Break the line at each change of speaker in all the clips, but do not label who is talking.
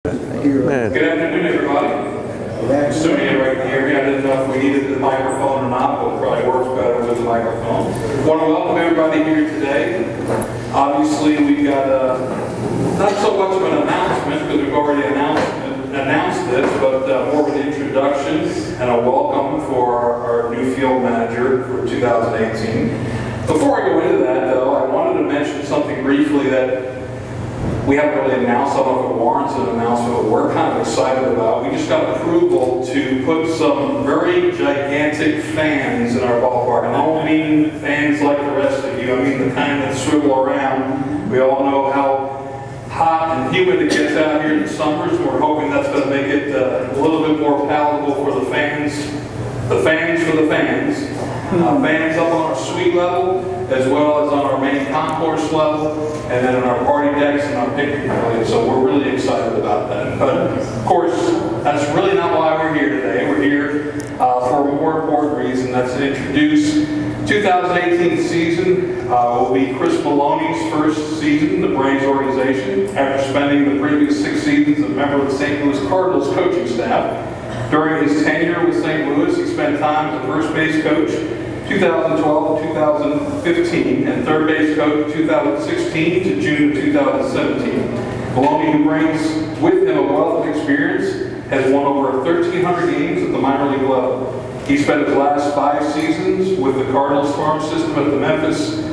Man. Good afternoon, everybody. Assuming you're right here, I didn't know if we needed the microphone or not, but it probably works better with the microphone. I want to welcome everybody here today. Obviously, we've got not so much of an announcement because we've already announced this, but more of an introduction and a welcome for our new field manager for 2018. Before I go into that, though, I wanted to mention something briefly that we haven't really announced. I don't know if it warrants an announcement, but we're kind of excited about. We just got approval to put some very gigantic fans in our ballpark. And I don't mean fans like the rest of you. I mean the kind that swivel around. We all know how hot and humid it gets out here in the summers, and we're hoping that's going to make it a little bit more palatable for the fans. The fans for the fans. Fans up on our suite level, as well as on our main concourse level, and then on our party decks and our picnic area. So we're really excited about that. But of course, that's really not why we're here today. We're here for a more important reason. That's to introduce 2018 season will be Chris Maloney's first season in the Braves organization after spending the previous 6 seasons as a member of the St. Louis Cardinals coaching staff. During his tenure with St. Louis, he spent time as a first base coach 2012 to 2015 and third base coach 2016 to June of 2017. Maloney, who brings with him a wealth of experience, has won over 1,300 games at the minor league level. He spent his last 5 seasons with the Cardinals farm system at the Memphis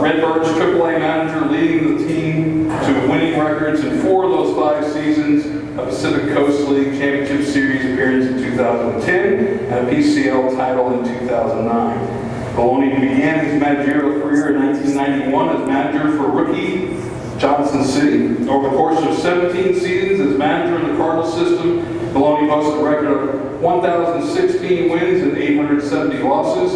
Redbirds AAA manager, leading the team to winning records in 4 of those 5 seasons, a Pacific Coast League Championship Series appearance in 2010, and a PCL title in 2009. Maloney began his managerial career in 1991 as manager for rookie Johnson City. Over the course of 17 seasons as manager in the Cardinals system, Maloney posted a record of 1,016 wins and 870 losses.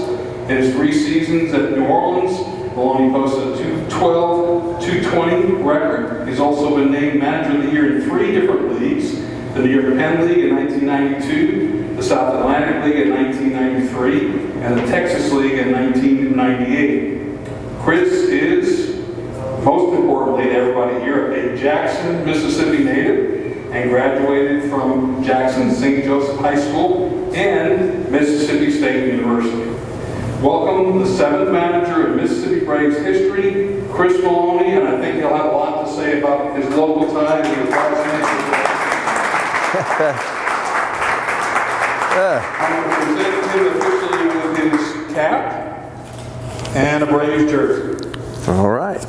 In his 3 seasons at New Orleans, Maloney posted a 212-220 record. He's also been named Manager of the Year in 3 different leagues: the New York Penn League in 1992, the South Atlantic League in 1993, and the Texas League in 1998. Chris is, most importantly to everybody here, a Jackson, Mississippi native and graduated from Jackson St. Joseph High School and Mississippi State University. Welcome the 7th manager in Mississippi Braves history, Chris Maloney, and I think he'll have a lot to say about his local ties and his I'm going to present him officially with his cap and a Braves jersey.
All right.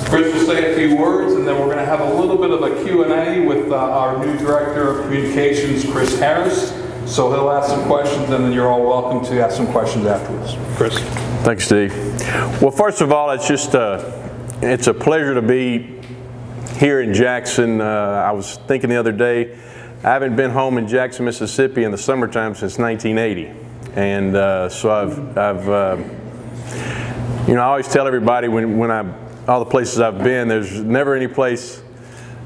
Chris will say a few words, and then we're going to have a little bit of a Q&A with our new Director of Communications, Chris Harris. So he'll ask some questions, and then you're all welcome to ask some questions afterwards. Chris.
Thanks, Steve. Well, first of all, it's just it's a pleasure to be here in Jackson. I was thinking the other day, I haven't been home in Jackson, Mississippi in the summertime since 1980. And so I've you know, I always tell everybody when all the places I've been, there's never any place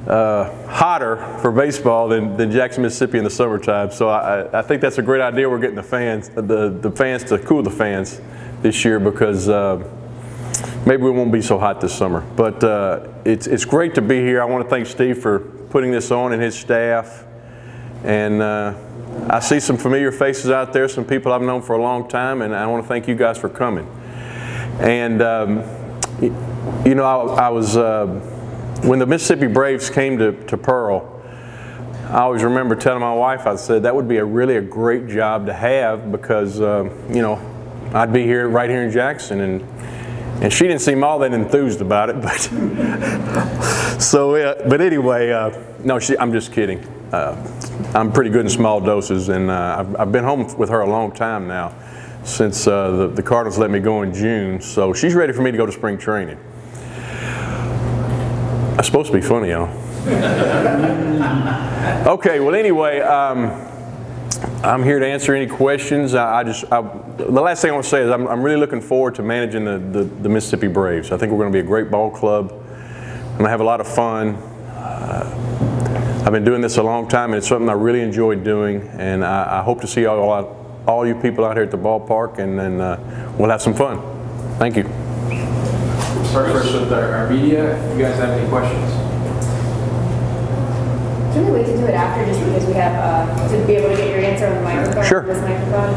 hotter for baseball than Jackson, Mississippi in the summertime. So I think that's a great idea. We're getting the fans to cool the fans this year because maybe we won't be so hot this summer. But it's great to be here. I want to thank Steve for putting this on and his staff. And I see some familiar faces out there, some people I've known for a long time, and I want to thank you guys for coming. And you know, I was when the Mississippi Braves came to Pearl, I always remember telling my wife, I said that would be really a great job to have because you know, I'd be here right here in Jackson, and she didn't seem all that enthused about it, but so but anyway, no, I'm just kidding. I'm pretty good in small doses, and I've been home with her a long time now, since the Cardinals let me go in June, so she's ready for me to go to spring training. That's supposed to be funny, y'all. Okay, well anyway, I'm here to answer any questions. The last thing I want to say is I'm really looking forward to managing the Mississippi Braves. I think we're going to be a great ball club. I'm going to have a lot of fun. I've been doing this a long time, and it's something I really enjoy doing, and I hope to see all you people out here at the ballpark, and then we'll have some fun. Thank you.
start first with our media. If you guys have any questions?
Can we wait to do it after, just because we have to be able to get your answer on the microphone?
Sure.
This microphone.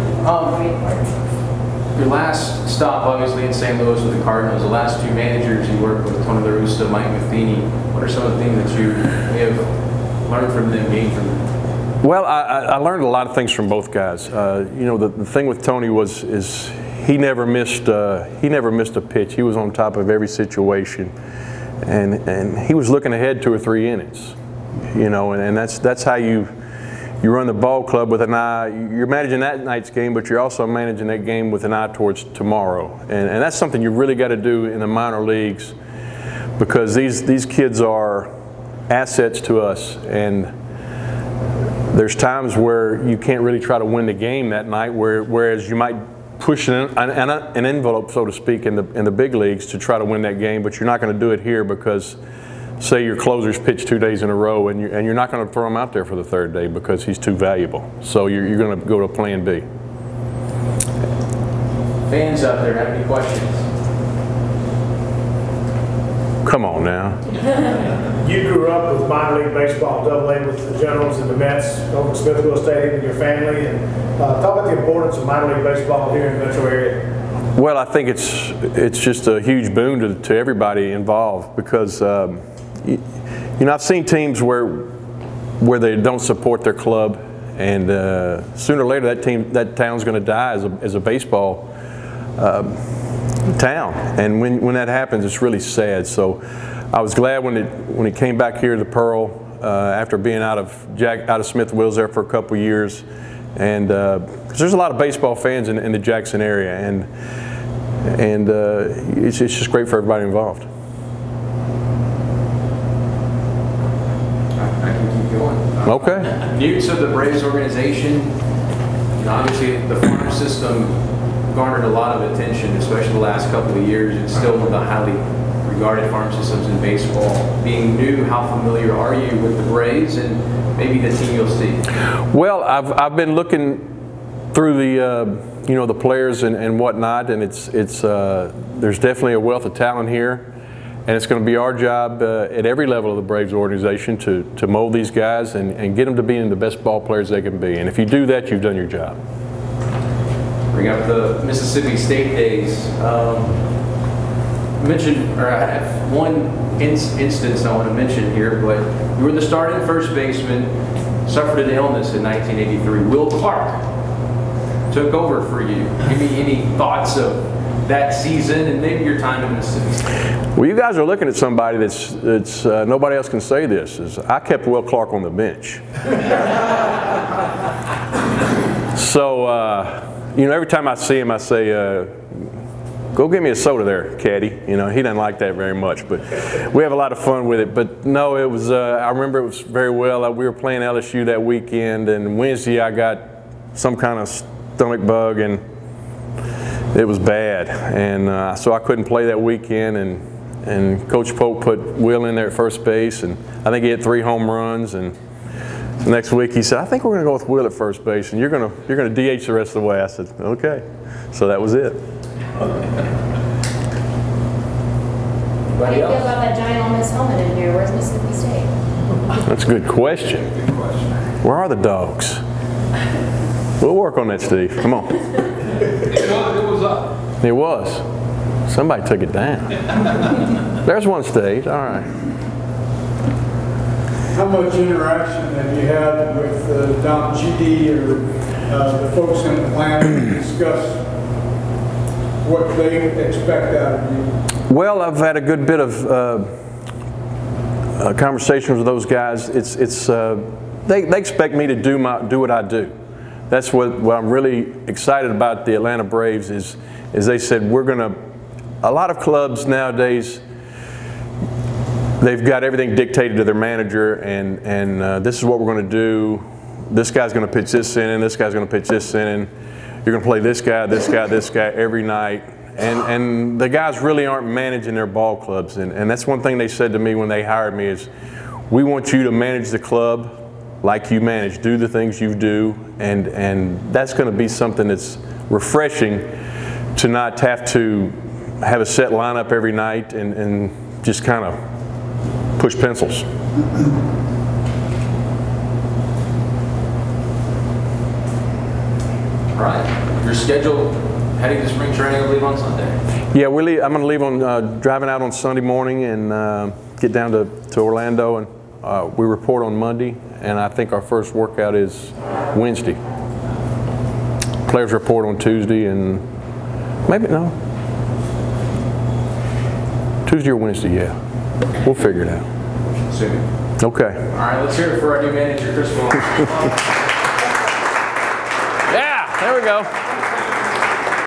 Your last stop, obviously, in St. Louis with the Cardinals. The last two managers you worked with, Tony La Russa, Mike Matheny. What are some of the things that you may have learned from them, gained from them?
Well, I learned a lot of things from both guys. You know, the thing with Tony is he never missed a pitch. He was on top of every situation, and he was looking ahead 2 or 3 innings. You know, and that's how you run the ball club, with an eye. You're managing that night's game, but you're also managing that game with an eye towards tomorrow. And that's something you really got to do in the minor leagues, because these kids are assets to us, and there's times where you can't really try to win the game that night, whereas you might push an envelope, so to speak, in the big leagues to try to win that game, but you're not going to do it here because, say your closer's pitched 2 days in a row, and you're not going to throw him out there for the 3rd day because he's too valuable. So you're going to go to plan B.
Fans out there, have any questions?
Come on now.
You grew up with minor league baseball, AA with the Generals and the Mets over at Smithfield Stadium with your family, and talk about the importance of minor league baseball here in the metro area.
Well, I think it's just a huge boon to everybody involved, because you know, I've seen teams where they don't support their club, and sooner or later that town's going to die as a baseball town, and when that happens, it's really sad. So I was glad when it came back here to Pearl after being out of Smith Wills there for a couple years, and 'cause there's a lot of baseball fans in the Jackson area, and it's just great for everybody involved.
I can keep going.
Okay.
Newts of the Braves organization. And obviously, the farm system garnered a lot of attention, especially the last couple of years. It's still one of the highly regarded farm systems in baseball. Being new, how familiar are you with the Braves and maybe the team you'll see?
Well, I've been looking through the you know, the players and whatnot, and it's there's definitely a wealth of talent here, and it's going to be our job at every level of the Braves organization to mold these guys and get them to being the best ball players they can be. And if you do that, you've done your job.
Bring up the Mississippi State days. I have one instance I want to mention here, but you were the starting first baseman, suffered an illness in 1983. Will Clark took over for you. Give me any thoughts of that season and maybe your time in Mississippi State.
Well, you guys are looking at somebody that's nobody else can say this. I kept Will Clark on the bench. So, you know, every time I see him, I say, go get me a soda there, caddy. You know, he doesn't like that very much, but we have a lot of fun with it. But no, it was, I remember it was very well. We were playing LSU that weekend, and Wednesday I got some kind of stomach bug, and it was bad. And so I couldn't play that weekend, and Coach Polk put Will in there at first base, and I think he had 3 home runs. And the next week he said, I think we're going to go with Will at first base, and you're going to DH the rest of the way. I said, okay. So that was it.
How do you feel about that giant Ole Miss helmet in here? Where's Mississippi State?
That's a good question. Where are the dogs? We'll work on that, Steve. Come on.
It was up.
It was. Somebody took it down. There's one stage. All right.
How much interaction have you had with Don GD or the folks in Atlanta to discuss what they expect out of you?
Well, I've had a good bit of conversations with those guys. They expect me to do what I do. That's what I'm really excited about the Atlanta Braves is they said a lot of clubs nowadays, they've got everything dictated to their manager, and this is what we're going to do. This guy's going to pitch this inning, this guy's going to pitch this inning. You're going to play this guy, this guy, this guy every night. And the guys really aren't managing their ball clubs. And that's one thing they said to me when they hired me is, we want you to manage the club like you manage. Do the things you do. And that's going to be something that's refreshing, to not have to have a set lineup every night and just kind of push pencils.
All right. Your schedule heading to spring training, I believe, on Sunday.
Yeah, I'm going to leave on driving out on Sunday morning and get down to Orlando, and we report on Monday, and I think our first workout is Wednesday. Players report on Tuesday, and maybe no. Tuesday or Wednesday, yeah. We'll figure it out.
Soon.
Okay.
All right, let's hear it for our new manager, Chris Maloney.
Yeah, there we go.